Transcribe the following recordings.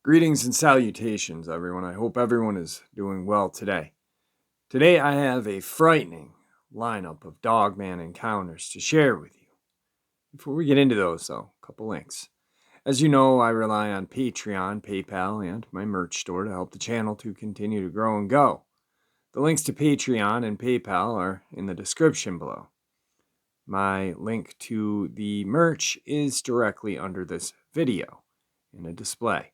Greetings and salutations, everyone. I hope everyone is doing well today. Today, I have a frightening lineup of Dogman encounters to share with you. Before we get into those, though, a couple links. As you know, I rely on Patreon, PayPal, and my merch store to help the channel to continue to grow and go. The links to Patreon and PayPal are in the description below. My link to the merch is directly under this video in a display.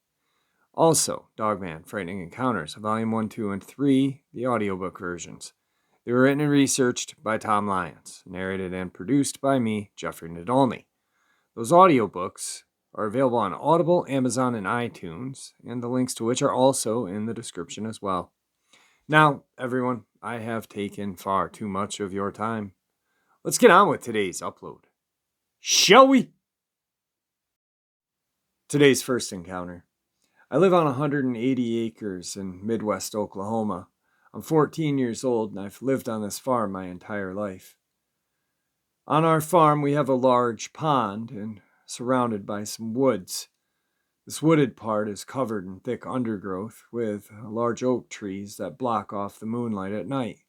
Also, Dogman Frightening Encounters, Volume 1, 2, and 3, the audiobook versions. They were written and researched by Tom Lyons, narrated and produced by me, Jeffrey Nadolny. Those audiobooks are available on Audible, Amazon, and iTunes, and the links to which are also in the description as well. Now, everyone, I have taken far too much of your time. Let's get on with today's upload. Shall we? Today's first encounter. I live on 180 acres in Midwest Oklahoma. I'm 14 years old and I've lived on this farm my entire life. On our farm, we have a large pond and surrounded by some woods. This wooded part is covered in thick undergrowth with large oak trees that block off the moonlight at night.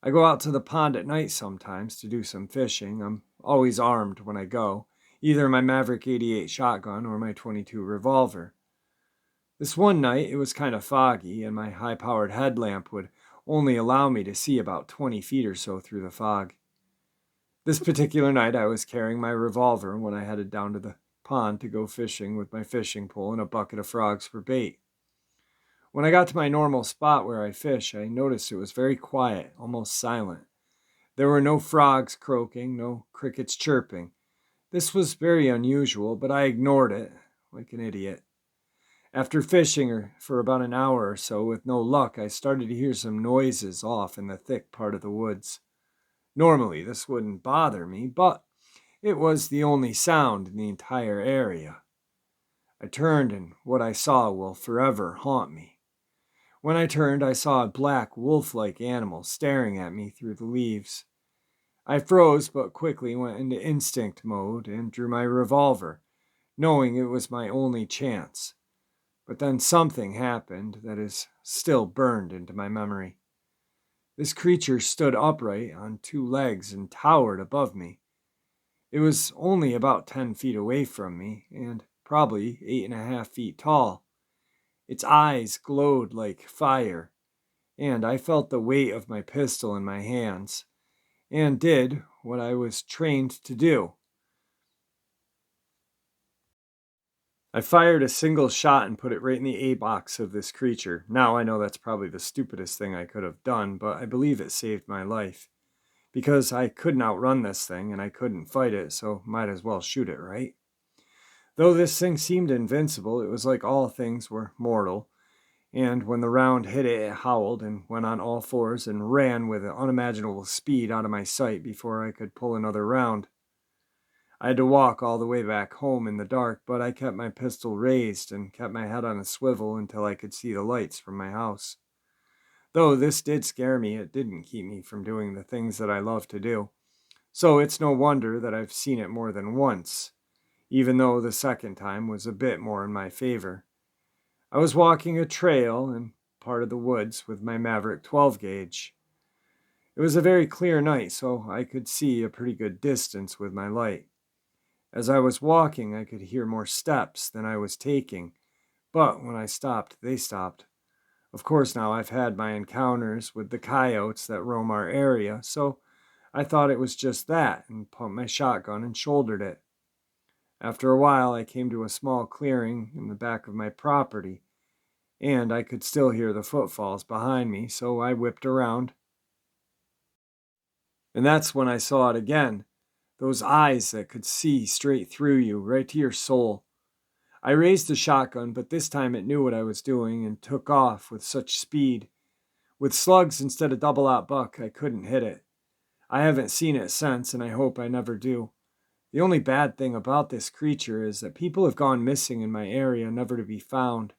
I go out to the pond at night sometimes to do some fishing. I'm always armed when I go, either my Maverick 88 shotgun or my .22 revolver. This one night, it was kind of foggy, and my high-powered headlamp would only allow me to see about 20 feet or so through the fog. This particular night, I was carrying my revolver when I headed down to the pond to go fishing with my fishing pole and a bucket of frogs for bait. When I got to my normal spot where I fish, I noticed it was very quiet, almost silent. There were no frogs croaking, no crickets chirping. This was very unusual, but I ignored it like an idiot. After fishing for about an hour or so with no luck, I started to hear some noises off in the thick part of the woods. Normally, this wouldn't bother me, but it was the only sound in the entire area. I turned, and what I saw will forever haunt me. When I turned, I saw a black, wolf-like animal staring at me through the leaves. I froze, but quickly went into instinct mode and drew my revolver, knowing it was my only chance. But then something happened that is still burned into my memory. This creature stood upright on two legs and towered above me. It was only about 10 feet away from me and probably 8.5 feet tall. Its eyes glowed like fire, and I felt the weight of my pistol in my hands and did what I was trained to do. I fired a single shot and put it right in the A-box of this creature. Now I know that's probably the stupidest thing I could have done, but I believe it saved my life. Because I couldn't outrun this thing and I couldn't fight it, so might as well shoot it, right? Though this thing seemed invincible, it was like all things were mortal. And when the round hit it, it howled and went on all fours and ran with an unimaginable speed out of my sight before I could pull another round. I had to walk all the way back home in the dark, but I kept my pistol raised and kept my head on a swivel until I could see the lights from my house. Though this did scare me, it didn't keep me from doing the things that I love to do. So it's no wonder that I've seen it more than once, even though the second time was a bit more in my favor. I was walking a trail in part of the woods with my Maverick 12 gauge. It was a very clear night, so I could see a pretty good distance with my light. As I was walking, I could hear more steps than I was taking, but when I stopped, they stopped. Of course, now I've had my encounters with the coyotes that roam our area, so I thought it was just that and pumped my shotgun and shouldered it. After a while, I came to a small clearing in the back of my property, and I could still hear the footfalls behind me, so I whipped around. And that's when I saw it again. Those eyes that could see straight through you, right to your soul. I raised the shotgun, but this time it knew what I was doing and took off with such speed. With slugs instead of double-aught buck, I couldn't hit it. I haven't seen it since, and I hope I never do. The only bad thing about this creature is that people have gone missing in my area, never to be found.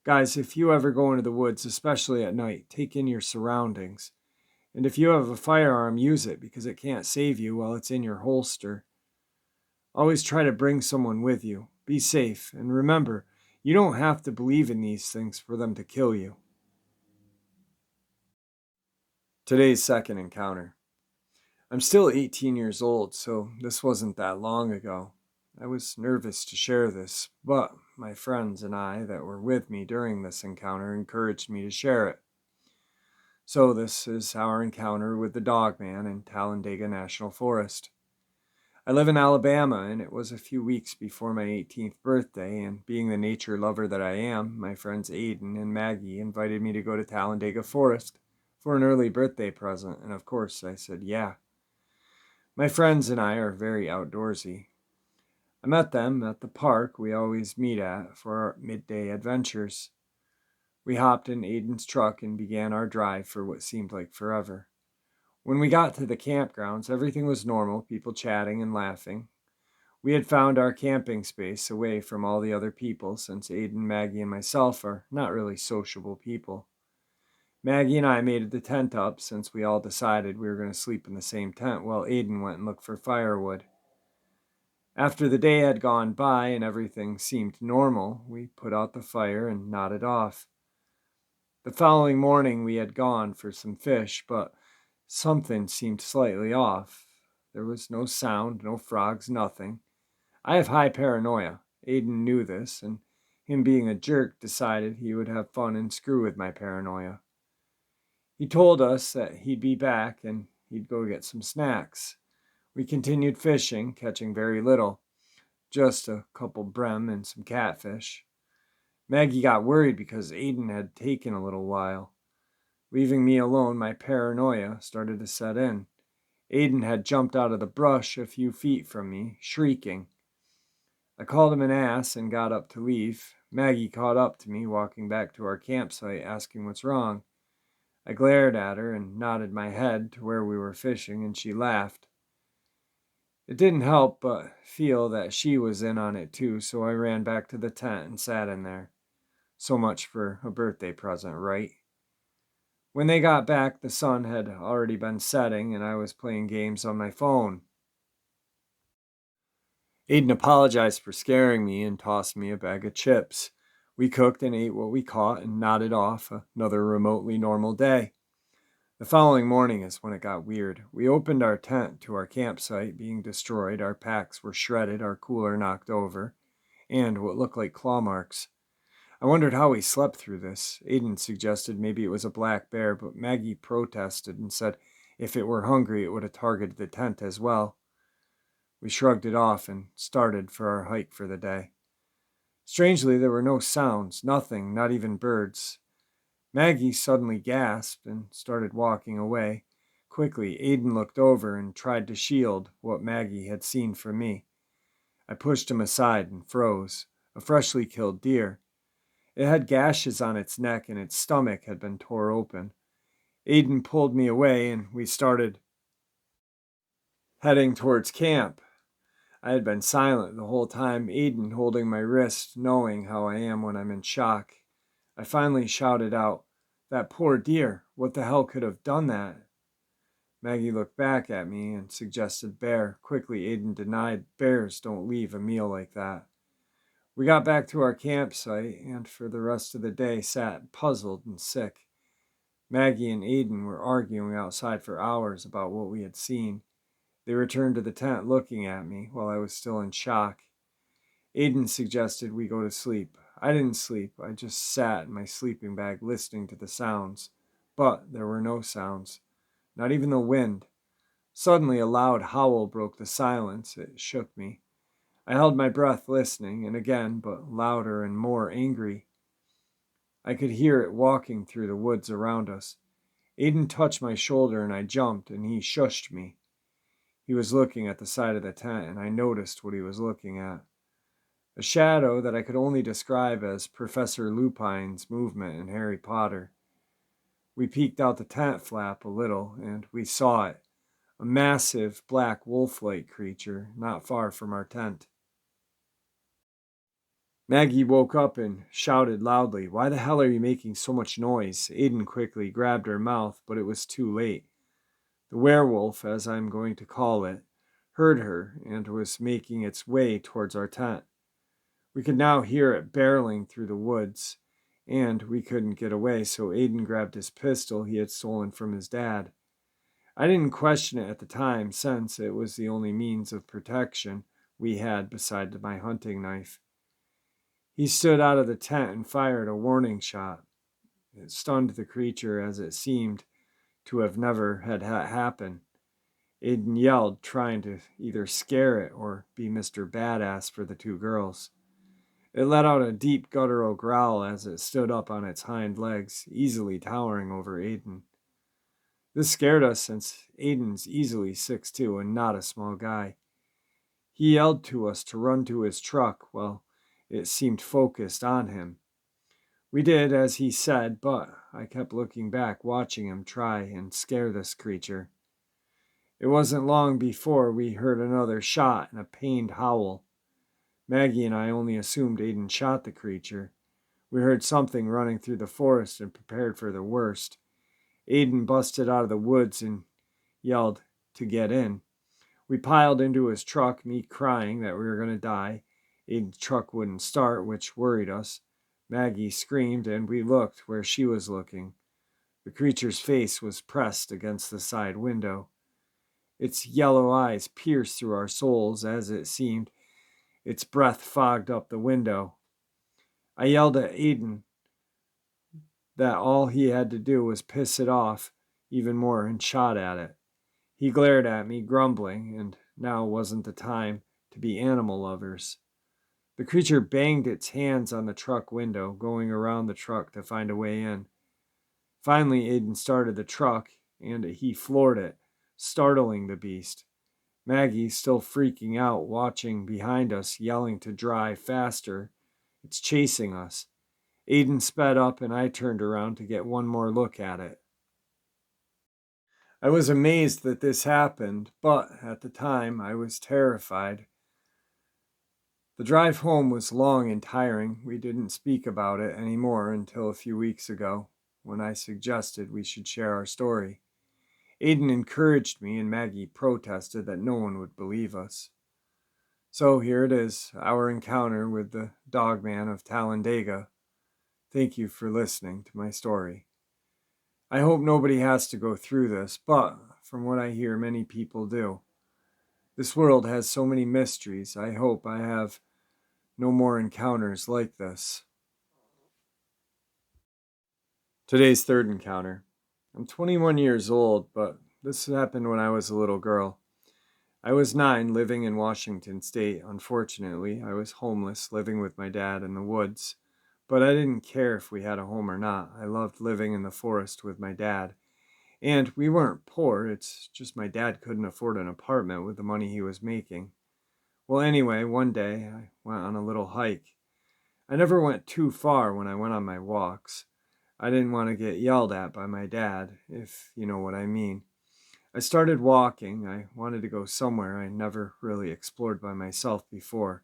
Guys, if you ever go into the woods, especially at night, take in your surroundings. And if you have a firearm, use it because it can't save you while it's in your holster. Always try to bring someone with you. Be safe, and remember, you don't have to believe in these things for them to kill you. Today's second encounter. I'm still 18 years old, so this wasn't that long ago. I was nervous to share this, but my friends and I that were with me during this encounter encouraged me to share it. So this is our encounter with the Dogman in Talladega National Forest. I live in Alabama, and it was a few weeks before my 18th birthday, and being the nature lover that I am, my friends Aiden and Maggie invited me to go to Talladega Forest for an early birthday present, and of course I said yeah. My friends and I are very outdoorsy. I met them at the park we always meet at for our midday adventures. We hopped in Aiden's truck and began our drive for what seemed like forever. When we got to the campgrounds, everything was normal, people chatting and laughing. We had found our camping space away from all the other people since Aiden, Maggie, and myself are not really sociable people. Maggie and I made the tent up since we all decided we were going to sleep in the same tent while Aiden went and looked for firewood. After the day had gone by and everything seemed normal, we put out the fire and nodded off. The following morning we had gone for some fish, but something seemed slightly off. There was no sound, no frogs, nothing. I have high paranoia. Aiden knew this, and him being a jerk decided he would have fun and screw with my paranoia. He told us that he'd be back and he'd go get some snacks. We continued fishing, catching very little, just a couple brim and some catfish. Maggie got worried because Aiden had taken a little while. Leaving me alone, my paranoia started to set in. Aiden had jumped out of the brush a few feet from me, shrieking. I called him an ass and got up to leave. Maggie caught up to me, walking back to our campsite, asking what's wrong. I glared at her and nodded my head to where we were fishing, and she laughed. It didn't help but feel that she was in on it too, so I ran back to the tent and sat in there. So much for a birthday present, right? When they got back, the sun had already been setting, and I was playing games on my phone. Aiden apologized for scaring me and tossed me a bag of chips. We cooked and ate what we caught and nodded off another remotely normal day. The following morning is when it got weird. We opened our tent to our campsite being destroyed, our packs were shredded, our cooler knocked over, and what looked like claw marks. I wondered how we slept through this. Aiden suggested maybe it was a black bear, but Maggie protested and said if it were hungry, it would have targeted the tent as well. We shrugged it off and started for our hike for the day. Strangely, there were no sounds, nothing, not even birds. Maggie suddenly gasped and started walking away. Quickly, Aiden looked over and tried to shield what Maggie had seen from me. I pushed him aside and froze. A freshly killed deer. It had gashes on its neck and its stomach had been tore open. Aiden pulled me away and we started heading towards camp. I had been silent the whole time, Aiden holding my wrist, knowing how I am when I'm in shock. I finally shouted out, "That poor deer, what the hell could have done that?" Maggie looked back at me and suggested bear. Quickly, Aiden denied, "Bears don't leave a meal like that." We got back to our campsite and for the rest of the day sat puzzled and sick. Maggie and Aiden were arguing outside for hours about what we had seen. They returned to the tent looking at me while I was still in shock. Aiden suggested we go to sleep. I didn't sleep. I just sat in my sleeping bag listening to the sounds. But there were no sounds. Not even the wind. Suddenly a loud howl broke the silence. It shook me. I held my breath listening, and again, but louder and more angry. I could hear it walking through the woods around us. Aiden touched my shoulder and I jumped, and he shushed me. He was looking at the side of the tent, and I noticed what he was looking at. A shadow that I could only describe as Professor Lupine's movement in Harry Potter. We peeked out the tent flap a little, and we saw it. A massive black wolf-like creature not far from our tent. Maggie woke up and shouted loudly, "Why the hell are you making so much noise?" Aiden quickly grabbed her mouth, but it was too late. The werewolf, as I'm going to call it, heard her and was making its way towards our tent. We could now hear it barreling through the woods, and we couldn't get away, so Aiden grabbed his pistol he had stolen from his dad. I didn't question it at the time, since it was the only means of protection we had beside my hunting knife. He stood out of the tent and fired a warning shot. It stunned the creature, as it seemed to have never had happen. Aiden yelled, trying to either scare it or be Mr. Badass for the two girls. It let out a deep guttural growl as it stood up on its hind legs, easily towering over Aiden. This scared us, since Aiden's easily 6'2" and not a small guy. He yelled to us to run to his truck while it seemed focused on him. We did as he said, but I kept looking back, watching him try and scare this creature. It wasn't long before we heard another shot and a pained howl. Maggie and I only assumed Aiden shot the creature. We heard something running through the forest and prepared for the worst. Aiden busted out of the woods and yelled to get in. We piled into his truck, me crying that we were going to die. Aiden's truck wouldn't start, which worried us. Maggie screamed, and we looked where she was looking. The creature's face was pressed against the side window. Its yellow eyes pierced through our souls, as it seemed. Its breath fogged up the window. I yelled at Aiden that all he had to do was piss it off even more and shot at it. He glared at me, grumbling, and now wasn't the time to be animal lovers. The creature banged its hands on the truck window, going around the truck to find a way in. Finally, Aiden started the truck, and he floored it, startling the beast. Maggie, still freaking out, watching behind us, yelling to drive faster. It's chasing us. Aiden sped up, and I turned around to get one more look at it. I was amazed that this happened, but at the time I was terrified. The drive home was long and tiring. We didn't speak about it anymore until a few weeks ago, when I suggested we should share our story. Aiden encouraged me, and Maggie protested that no one would believe us. So here it is, our encounter with the Dogman of Talladega. Thank you for listening to my story. I hope nobody has to go through this, but from what I hear, many people do. This world has so many mysteries. I hope I have no more encounters like this. Today's third encounter. I'm 21 years old, but this happened when I was a little girl. I was 9, living in Washington State. Unfortunately, I was homeless, living with my dad in the woods. But I didn't care if we had a home or not. I loved living in the forest with my dad. And we weren't poor, it's just my dad couldn't afford an apartment with the money he was making. Well, anyway, one day I went on a little hike. I never went too far when I went on my walks. I didn't want to get yelled at by my dad, if you know what I mean. I started walking. I wanted to go somewhere I never really explored by myself before.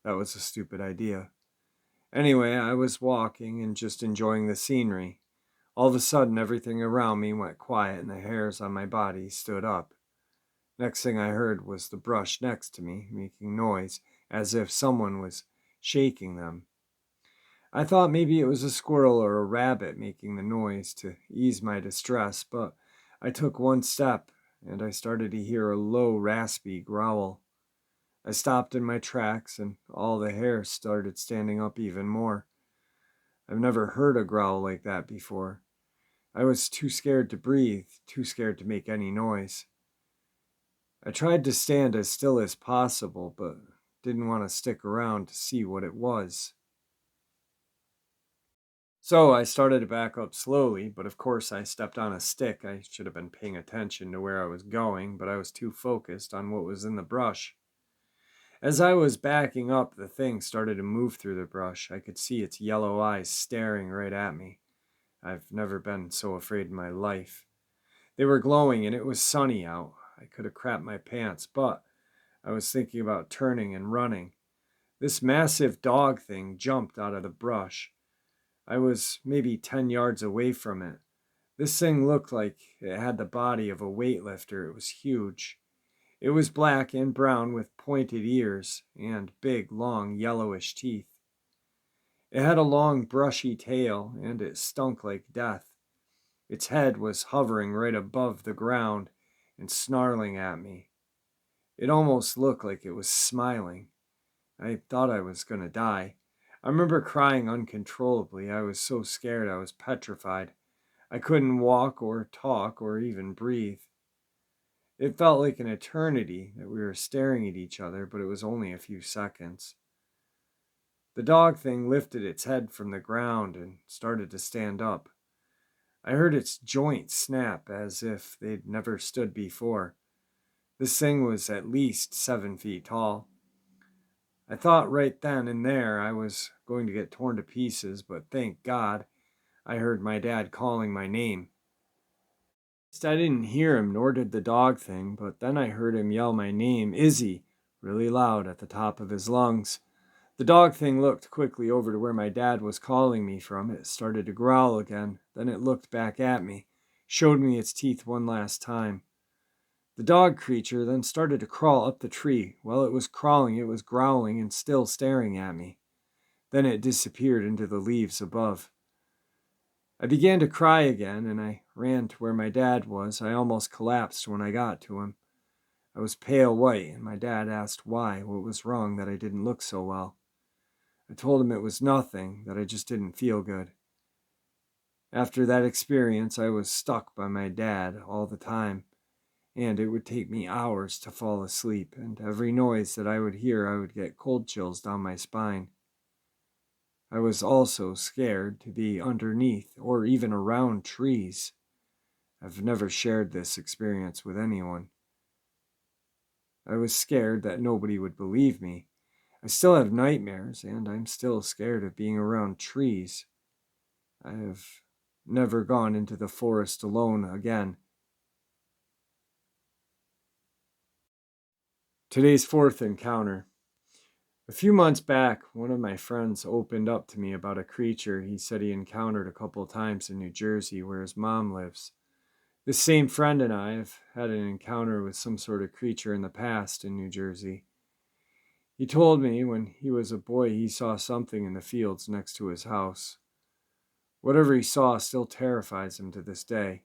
That was a stupid idea. Anyway, I was walking and just enjoying the scenery. All of a sudden, everything around me went quiet and the hairs on my body stood up. Next thing I heard was the brush next to me making noise, as if someone was shaking them. I thought maybe it was a squirrel or a rabbit making the noise to ease my distress, but I took one step and I started to hear a low, raspy growl. I stopped in my tracks and all the hair started standing up even more. I've never heard a growl like that before. I was too scared to breathe, too scared to make any noise. I tried to stand as still as possible, but didn't want to stick around to see what it was. So I started to back up slowly, but of course I stepped on a stick. I should have been paying attention to where I was going, but I was too focused on what was in the brush. As I was backing up, the thing started to move through the brush. I could see its yellow eyes staring right at me. I've never been so afraid in my life. They were glowing and it was sunny out. I could have crapped my pants, but I was thinking about turning and running. This massive dog thing jumped out of the brush. I was maybe 10 yards away from it. This thing looked like it had the body of a weightlifter. It was huge. It was black and brown with pointed ears and big, long, yellowish teeth. It had a long, brushy tail, and it stunk like death. Its head was hovering right above the ground and snarling at me. It almost looked like it was smiling. I thought I was going to die. I remember crying uncontrollably. I was so scared I was petrified. I couldn't walk or talk or even breathe. It felt like an eternity that we were staring at each other, but it was only a few seconds. The dog thing lifted its head from the ground and started to stand up. I heard its joints snap as if they'd never stood before. This thing was at least 7 feet tall. I thought right then and there I was going to get torn to pieces, but thank God I heard my dad calling my name. I didn't hear him, nor did the dog thing, but then I heard him yell my name, Izzy, really loud at the top of his lungs. The dog thing looked quickly over to where my dad was calling me from. It started to growl again. Then it looked back at me, showed me its teeth one last time. The dog creature then started to crawl up the tree. While it was crawling, it was growling and still staring at me. Then it disappeared into the leaves above. I began to cry again, and I ran to where my dad was. I almost collapsed when I got to him. I was pale white, and my dad asked why, what was wrong, that I didn't look so well. I told him it was nothing, that I just didn't feel good. After that experience, I was stuck by my dad all the time, and it would take me hours to fall asleep, and every noise that I would hear, I would get cold chills down my spine. I was also scared to be underneath or even around trees. I've never shared this experience with anyone. I was scared that nobody would believe me. I still have nightmares, and I'm still scared of being around trees. I have never gone into the forest alone again. Today's fourth encounter. A few months back, one of my friends opened up to me about a creature he said he encountered a couple times in New Jersey where his mom lives. This same friend and I have had an encounter with some sort of creature in the past in New Jersey. He told me when he was a boy he saw something in the fields next to his house. Whatever he saw still terrifies him to this day.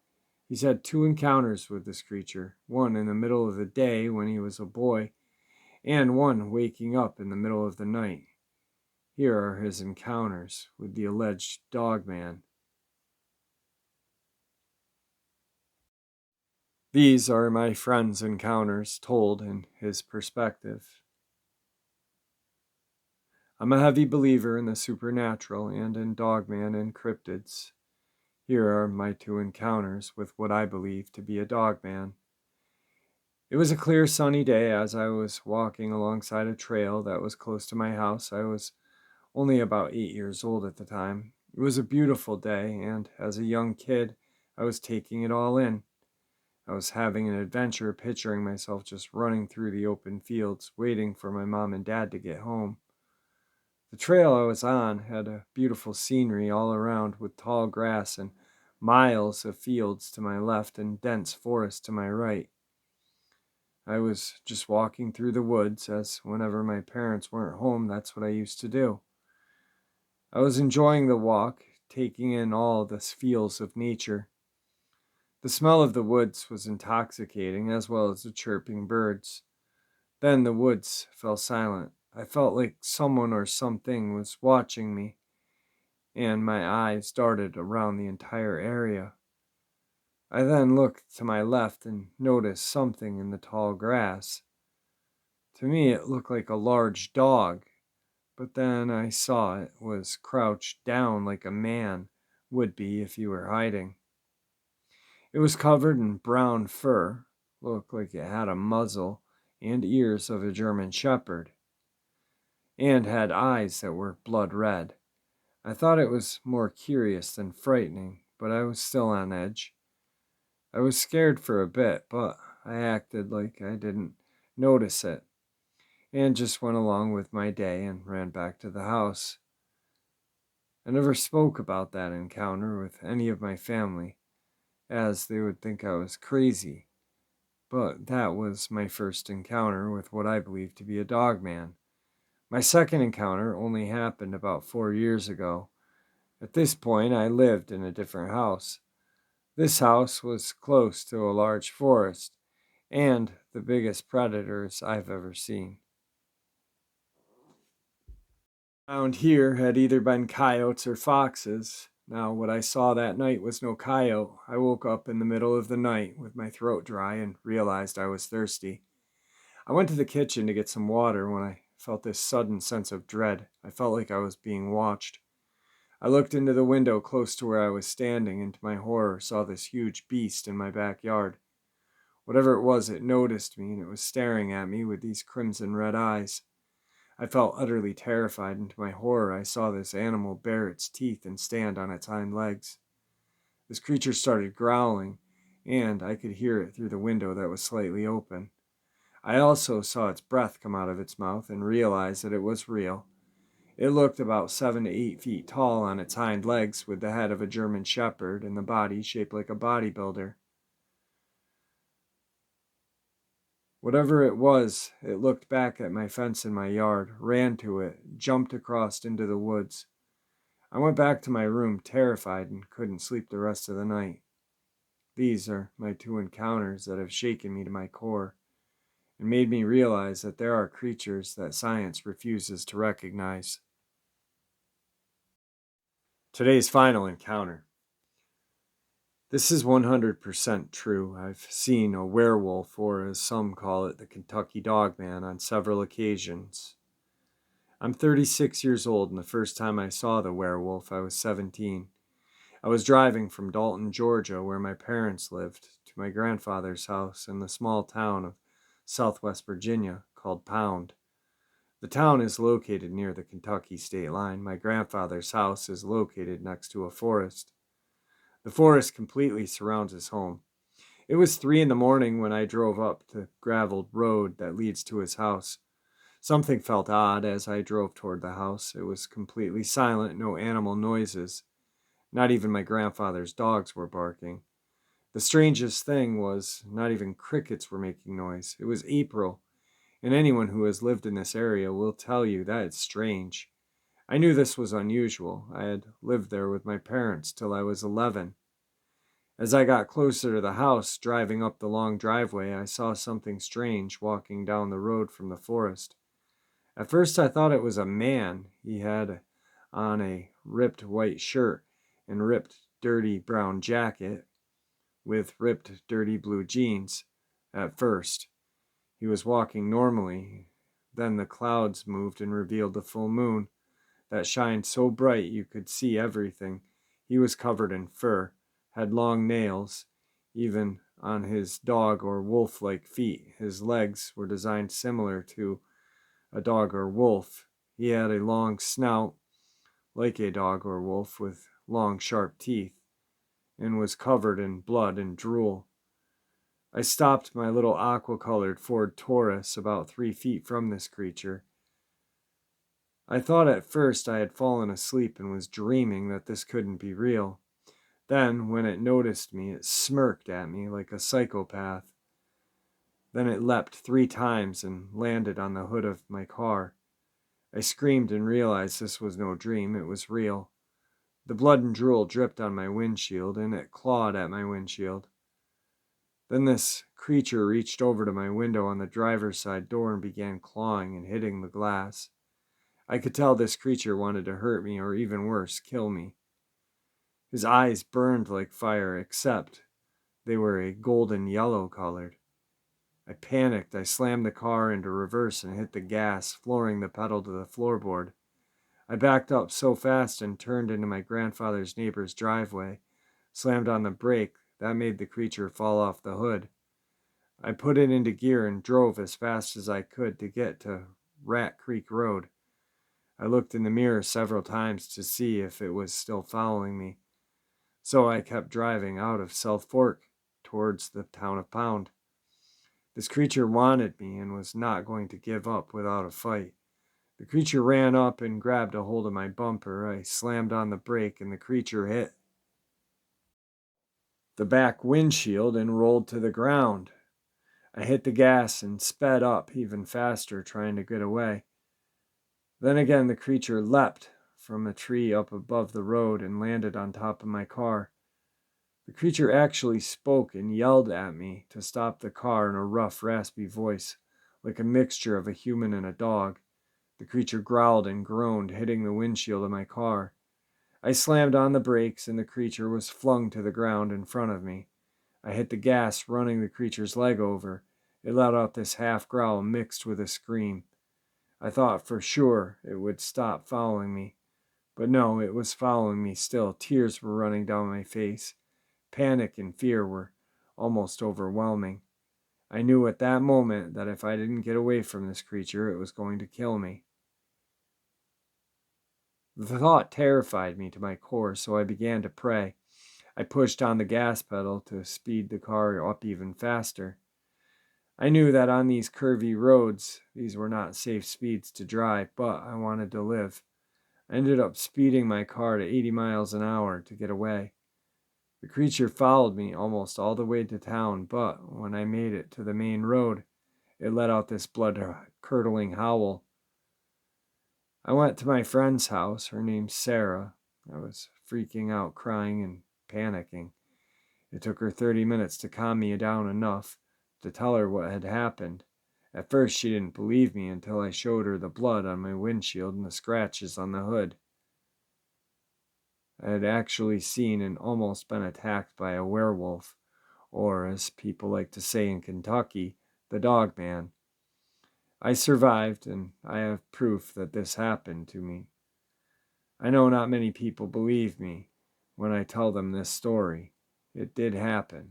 He's had 2 encounters with this creature, one in the middle of the day when he was a boy, and one waking up in the middle of the night. Here are his encounters with the alleged Dogman. These are my friend's encounters told in his perspective. I'm a heavy believer in the supernatural and in Dogman and cryptids. Here are my 2 encounters with what I believe to be a Dogman. It was a clear sunny day as I was walking alongside a trail that was close to my house. I was only about 8 years old at the time. It was a beautiful day, and as a young kid, I was taking it all in. I was having an adventure, picturing myself just running through the open fields, waiting for my mom and dad to get home. The trail I was on had a beautiful scenery all around with tall grass and miles of fields to my left and dense forest to my right. I was just walking through the woods, as whenever my parents weren't home, that's what I used to do. I was enjoying the walk, taking in all the feels of nature. The smell of the woods was intoxicating, as well as the chirping birds. Then the woods fell silent. I felt like someone or something was watching me, and my eyes darted around the entire area. I then looked to my left and noticed something in the tall grass. To me, it looked like a large dog, but then I saw it was crouched down like a man would be if he were hiding. It was covered in brown fur, looked like it had a muzzle and ears of a German shepherd, and had eyes that were blood red. I thought it was more curious than frightening, but I was still on edge. I was scared for a bit, but I acted like I didn't notice it, and just went along with my day and ran back to the house. I never spoke about that encounter with any of my family. as they would think I was crazy. But that was my first encounter with what I believe to be a dogman. My second encounter only happened about 4 years ago. At this point, I lived in a different house. This house was close to a large forest and the biggest predators I've ever seen. Around here had either been coyotes or foxes. Now, what I saw that night was no coyote. I woke up in the middle of the night with my throat dry and realized I was thirsty. I went to the kitchen to get some water when I felt this sudden sense of dread. I felt like I was being watched. I looked into the window close to where I was standing and to my horror saw this huge beast in my backyard. Whatever it was, it noticed me and it was staring at me with these crimson red eyes. I felt utterly terrified, and to my horror I saw this animal bare its teeth and stand on its hind legs. This creature started growling, and I could hear it through the window that was slightly open. I also saw its breath come out of its mouth and realized that it was real. It looked about 7 to 8 feet tall on its hind legs, with the head of a German shepherd and the body shaped like a bodybuilder. Whatever it was, it looked back at my fence in my yard, ran to it, jumped across into the woods. I went back to my room terrified and couldn't sleep the rest of the night. These are my two encounters that have shaken me to my core and made me realize that there are creatures that science refuses to recognize. Today's final encounter. This is 100% true. I've seen a werewolf, or as some call it, the Kentucky Dogman, on several occasions. I'm 36 years old, and the first time I saw the werewolf, I was 17. I was driving from Dalton, Georgia, where my parents lived, to my grandfather's house in the small town of Southwest Virginia called Pound. The town is located near the Kentucky state line. My grandfather's house is located next to a forest. The forest completely surrounds his home. It was 3 in the morning when I drove up the graveled road that leads to his house. Something felt odd as I drove toward the house. It was completely silent, no animal noises. Not even my grandfather's dogs were barking. The strangest thing was, not even crickets were making noise. It was April, and anyone who has lived in this area will tell you that it's strange. I knew this was unusual. I had lived there with my parents till I was 11. As I got closer to the house, driving up the long driveway, I saw something strange walking down the road from the forest. At first I thought it was a man. He had on a ripped white shirt and ripped dirty brown jacket with ripped dirty blue jeans. At first he was walking normally. Then the clouds moved and revealed the full moon that shined so bright you could see everything. He was covered in fur, had long nails, even on his dog or wolf-like feet. His legs were designed similar to a dog or wolf. He had a long snout, like a dog or wolf, with long sharp teeth, and was covered in blood and drool. I stopped my little aqua-colored Ford Taurus about 3 feet from this creature. I thought at first I had fallen asleep and was dreaming that this couldn't be real. Then, when it noticed me, it smirked at me like a psychopath. Then it leapt 3 times and landed on the hood of my car. I screamed and realized this was no dream, it was real. The blood and drool dripped on my windshield, and it clawed at my windshield. Then this creature reached over to my window on the driver's side door and began clawing and hitting the glass. I could tell this creature wanted to hurt me, or even worse, kill me. His eyes burned like fire, except they were a golden yellow colored. I panicked. I slammed the car into reverse and hit the gas, flooring the pedal to the floorboard. I backed up so fast and turned into my grandfather's neighbor's driveway, slammed on the brake. That made the creature fall off the hood. I put it into gear and drove as fast as I could to get to Rat Creek Road. I looked in the mirror several times to see if it was still following me. So I kept driving out of South Fork towards the town of Pound. This creature wanted me and was not going to give up without a fight. The creature ran up and grabbed a hold of my bumper. I slammed on the brake and the creature hit. the back windshield and rolled to the ground. I hit the gas and sped up even faster, trying to get away. Then again, the creature leapt from a tree up above the road and landed on top of my car. The creature actually spoke and yelled at me to stop the car in a rough, raspy voice, like a mixture of a human and a dog. The creature growled and groaned, hitting the windshield of my car. I slammed on the brakes and the creature was flung to the ground in front of me. I hit the gas, running the creature's leg over. It let out this half growl mixed with a scream. I thought for sure it would stop following me. But no, it was following me still. Tears were running down my face. Panic and fear were almost overwhelming. I knew at that moment that if I didn't get away from this creature, it was going to kill me. The thought terrified me to my core, so I began to pray. I pushed on the gas pedal to speed the car up even faster. I knew that on these curvy roads, these were not safe speeds to drive, but I wanted to live. I ended up speeding my car to 80 miles an hour to get away. The creature followed me almost all the way to town, but when I made it to the main road, it let out this blood-curdling howl. I went to my friend's house. Her name's Sarah. I was freaking out, crying and panicking. It took her 30 minutes to calm me down enough to tell her what had happened. At first, she didn't believe me until I showed her the blood on my windshield and the scratches on the hood. I had actually seen and almost been attacked by a werewolf, or as people like to say in Kentucky, the Dogman. I survived, and I have proof that this happened to me. I know not many people believe me when I tell them this story. It did happen.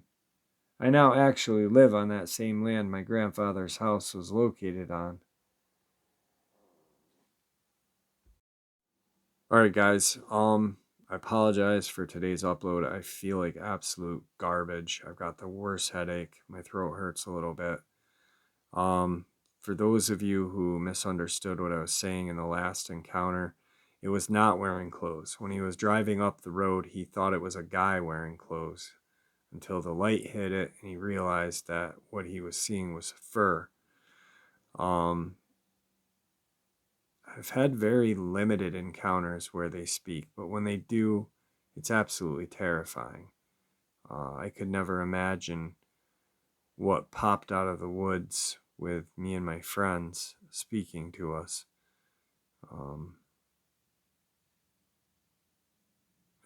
I now actually live on that same land my grandfather's house was located on. Alright guys, I apologize for today's upload. I feel like absolute garbage. I've got the worst headache. My throat hurts a little bit. For those of you who misunderstood what I was saying in the last encounter, it was not wearing clothes. When he was driving up the road, he thought it was a guy wearing clothes until the light hit it and he realized that what he was seeing was fur. I've had very limited encounters where they speak, but when they do, it's absolutely terrifying. I could never imagine what popped out of the woods with me and my friends speaking to us.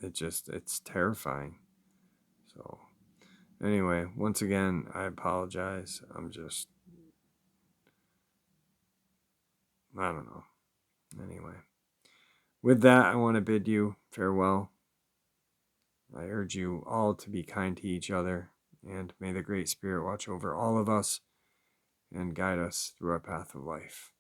It's terrifying. So, anyway, once again, I apologize. I don't know. Anyway, with that, I want to bid you farewell. I urge you all to be kind to each other, and may the Great Spirit watch over all of us and guide us through our path of life.